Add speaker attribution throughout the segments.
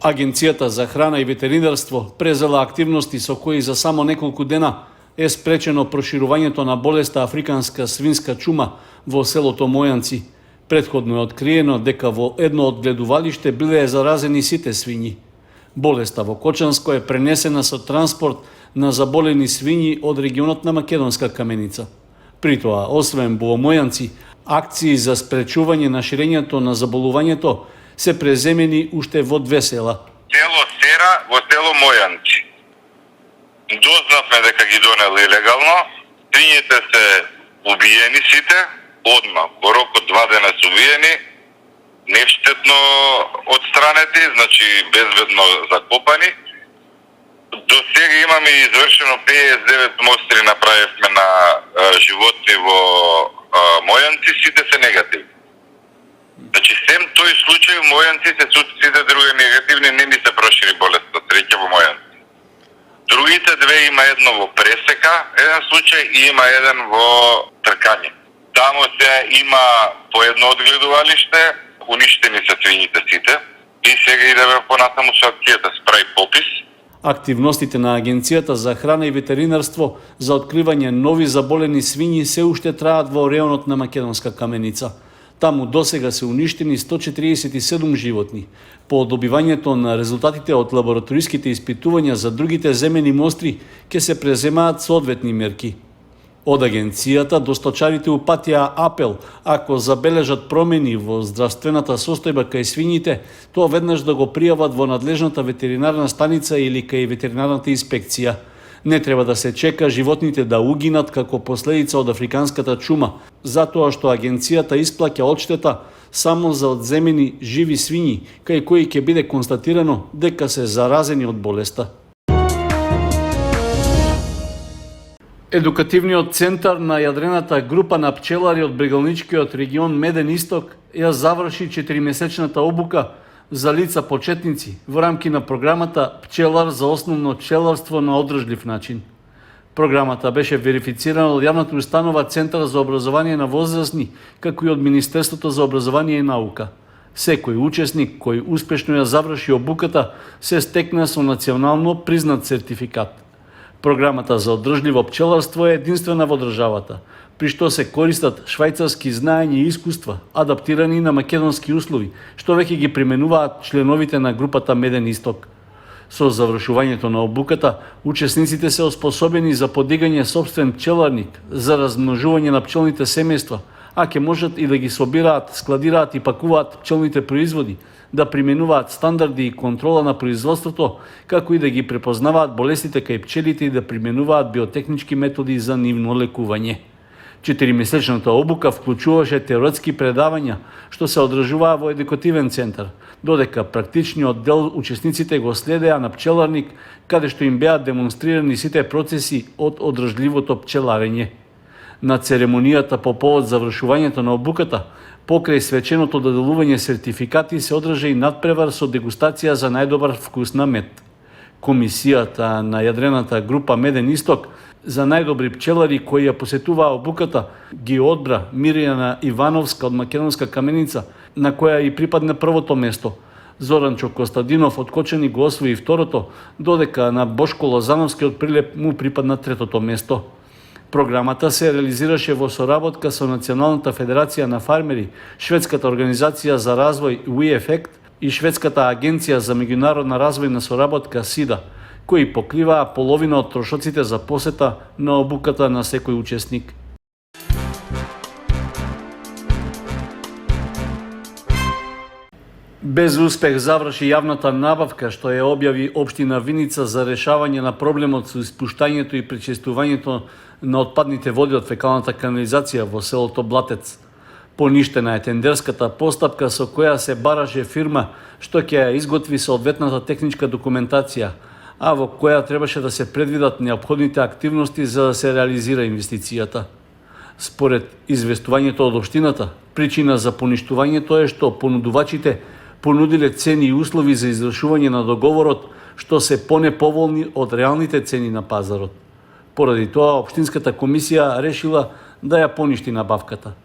Speaker 1: Агенцијата за храна и ветеринарство презела активности со кои за само неколку дена е спречено проширувањето на болеста африканска свинска чума во селото Мојанци. Претходно е откриено дека во едно од гледувалиште биле заразени сите свињи. Болеста во Кочанско е пренесена со транспорт на заболени свињи од регионот на Македонска Каменица. При тоа, освен во Мојанци, акции за спречување на ширењето на заболувањето се преземени уште во две села.
Speaker 2: Село Сера во село Мојанци. Дознавме дека ги донели илегално. Свињите се убиени сите, одма, во рок од 2 дена се убиени, невштетно отстранети, значи безбедно закопани. До сега имаме извршено 59 мостри направивме на животни во Мојанци, сите се негативни. Значи, сем тој случај во Мојанци се сите други негативни, не ни се прошири болеста, среќа во Мојанци. Другите две има едно во Пресека, еден случај, и има еден во Тркање. Таму се има по едно одгледувалиште, уништени се свињите сите, и сега идеме понатаму со акцијата, прави попис.
Speaker 1: Активностите на Агенцијата за храна и ветеринарство за откривање нови заболени свињи се уште траат во реонот на Македонска Каменица. Таму досега се уништени 147 животни. По добивањето на резултатите од лабораториските испитувања за другите земени мостри ќе се преземаат соодветни мерки. Од агенцијата до сточарите упатија апел, ако забележат промени во здравствената состојба кај свињите, тоа веднаш да го пријават во надлежната ветеринарна станица или кај ветеринарната инспекција. Не треба да се чека животните да угинат како последица од африканската чума, затоа што агенцијата исплаќа одштета само за одземени живи свињи, кај кои ќе биде констатирано дека се заразени од болеста. Едукативниот центар на јадрената група на пчелари од Брегалничкиот регион Меден Исток ја заврши 4-месечната обука за лица почетници во рамки на програмата Пчелар за основно пчеларство на одржлив начин. Програмата беше верифицирана од јавната установа Центар за образование на возрастни, како и од Министерството за образование и наука. Секој учесник кој успешно ја заврши обуката се стекна со национално признат сертификат. Програмата за одржливо пчеларство е единствена во државата, при што се користат швајцарски знаења и искуства, адаптирани на македонски услови, што веќе ги применуваат членовите на групата Меден Исток. Со завршувањето на обуката, учесниците се оспособени за подигање собствен пчеларник, за размножување на пчелните семејства, а ќе можат и да ги собираат, складираат и пакуваат пчелните производи, да применуваат стандарди и контрола на производството, како и да ги препознаваат болестите кај пчелите и да применуваат биотехнички методи за нивно лекување. 4-месечната обука вклучуваше теоретски предавања, што се одржуваа во едукативен центар, додека практичниот дел учесниците го следеа на пчеларник, каде што им беа демонстрирани сите процеси од одржливото пчеларење. На церемонијата по повод завршувањето на обуката, покрај свеченото доделување сертификати, се одржа и надпревар со дегустација за најдобар вкус на мед. Комисијата на јадрената група Меден Исток за најдобри пчелари кои ја посетуваа обуката ги одбра Мирјана Ивановска од Македонска Каменица, на која и припадне првото место. Зоранчо Костадинов од Кочани го освои второто, додека на Бошко Лозановски од Прилеп му припадна третото место. Програмата се реализираше во соработка со Националната федерација на фармери, Шведската организација за развој WeEffect и Шведската агенција за меѓународна развојна соработка СИДА, кои покриваа половина од трошоците за посета на обуката на секој учесник. Без успех заврши јавната набавка што ја објави Општина Виница за решавање на проблемот со испуштањето и пречистувањето на отпадните води од фекалната канализација во селото Блатец. Поништена е тендерската постапка со која се бараше фирма што ќе ја изготви соодветната техничка документација, а во која требаше да се предвидат неопходните активности за да се реализира инвестицијата. Според известувањето од општината, причина за поништувањето е што понудувачите понудиле цени и услови за извршување на договорот што се понеповолни од реалните цени на пазарот. Поради тоа, Општинската комисија решила да ја поништи набавката.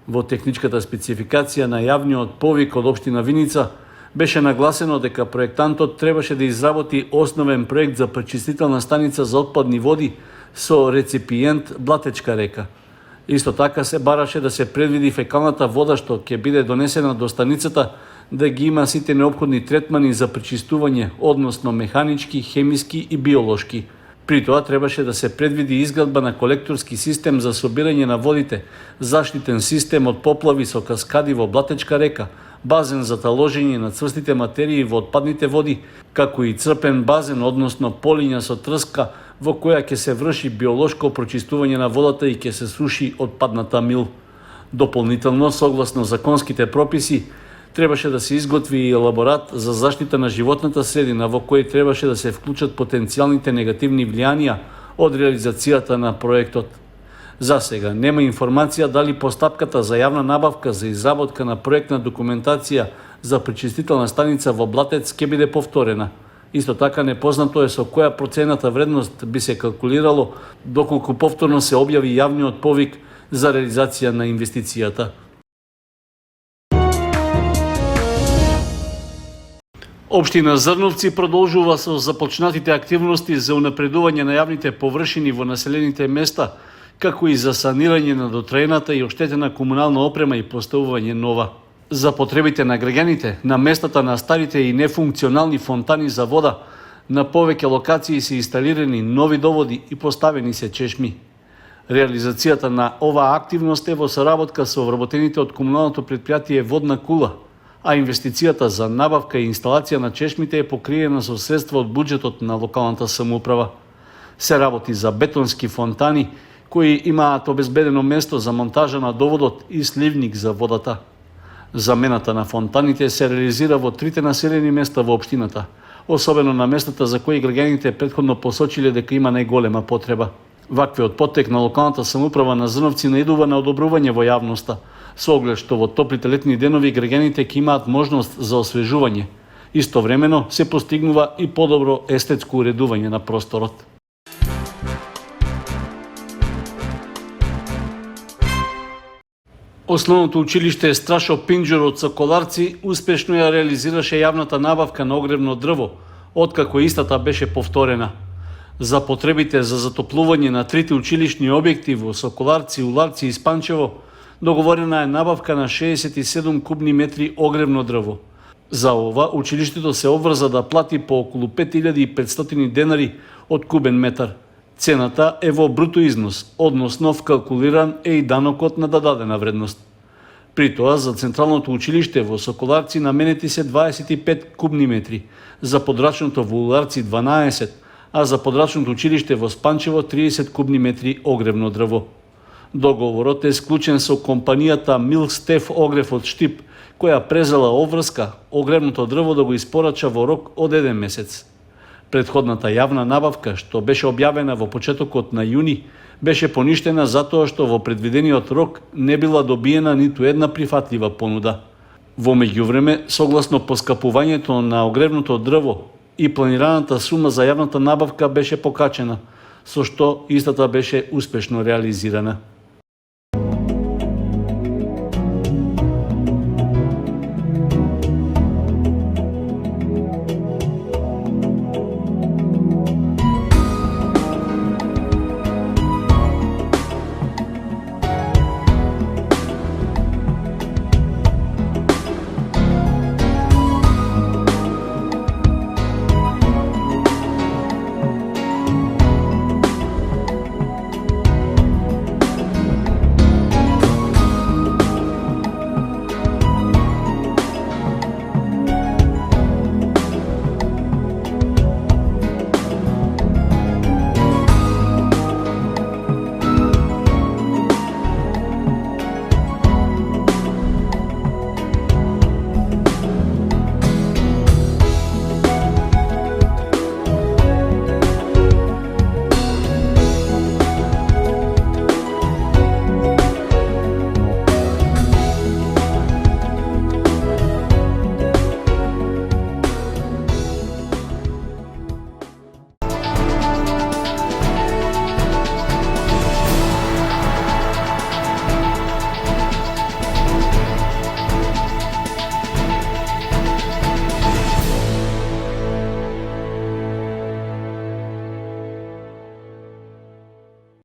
Speaker 1: Во техничката спецификација на јавниот повик од Општина Виница Беше нагласено дека проектантот требаше да изработи основен проект за пречистителна станица за отпадни води со реципиент Блатечка река. Исто така се бараше да се предвиди фекалната вода што ќе биде донесена до станицата да ги има сите неопходни третмани за пречистување, односно механички, хемиски и биолошки. При тоа требаше да се предвиди изградба на колекторски систем за собирање на водите, заштитен систем од поплави со каскади во Блатечка река, базен за таложење на цврстите материи во отпадните води, како и црпен базен, односно полиња со трска во која ќе се врши биолошко прочистување на водата и ќе се суши отпадната мил. Дополнително, согласно законските прописи, требаше да се изготви и елаборат за заштита на животната средина во кој требаше да се вклучат потенцијалните негативни влијанија од реализацијата на проектот. За сега нема информација дали постапката за јавна набавка за изработка на проектна документација за пречистителна станица во Блатец ќе биде повторена. Исто така непознато е со која процената вредност би се калкулирало доколку повторно се објави јавниот повик за реализација на инвестицијата. Општина Зрновци продолжува со започнатите активности за унапредување на јавните површини во населените места, како и за санирање на дотраената и оштетена комунална опрема и поставување нова. За потребите на граѓаните, на местата на старите и нефункционални фонтани за вода, на повеќе локации се инсталирани нови доводи и поставени се чешми. Реализацијата на оваа активност е во соработка со вработените од комуналното предпријатие Водна кула, а инвестицијата за набавка и инсталација на чешмите е покриена со средства од буџетот на локалната самоуправа. Се работи за бетонски фонтани кои имаат обезбедено место за монтажа на доводот и сливник за водата. Замената на фонтаните се реализира во трите населени места во општината, особено на местата за кои граѓаните претходно посочиле дека има најголема потреба. Ваквиот поттек на локалната самоуправа на Зрновци наидува на одобрување во јавноста, со оглед што во топлите летни денови граѓаните ќе имаат можност за освежување. Истовремено се постигнува и подобро естетско уредување на просторот. Основното училиште Страшо Пинџур од Соколарци успешно ја реализираше јавната набавка на огревно дрво, откако истата беше повторена. За потребите за затоплување на трите училишни објекти во Соколарци, Уларци и Спанчево договорена е набавка на 67 кубни метри огревно дрво. За ова, училиштето се обврза да плати по околу 5500 денари од кубен метар. Цената е во бруто износ, односно вкалкулиран е и данокот на дадена вредност. При тоа, за Централното училиште во Соколарци наменети се 25 кубни метри, за подрачното во Уларци 12, а за подрачното училиште во Спанчево 30 кубни метри огревно дрво. Договорот е склучен со компанијата Милстеф Огрев од Штип, која презела обврска огревното дрво да го испорача во рок од 1 месец. Предходната јавна набавка, што беше објавена во почетокот на јуни, беше поништена затоа што во предвидениот рок не била добиена ниту една прифатлива понуда. Во меѓувреме, согласно поскапувањето на огревното дрво и планираната сума за јавната набавка беше покачена, со што истата беше успешно реализирана.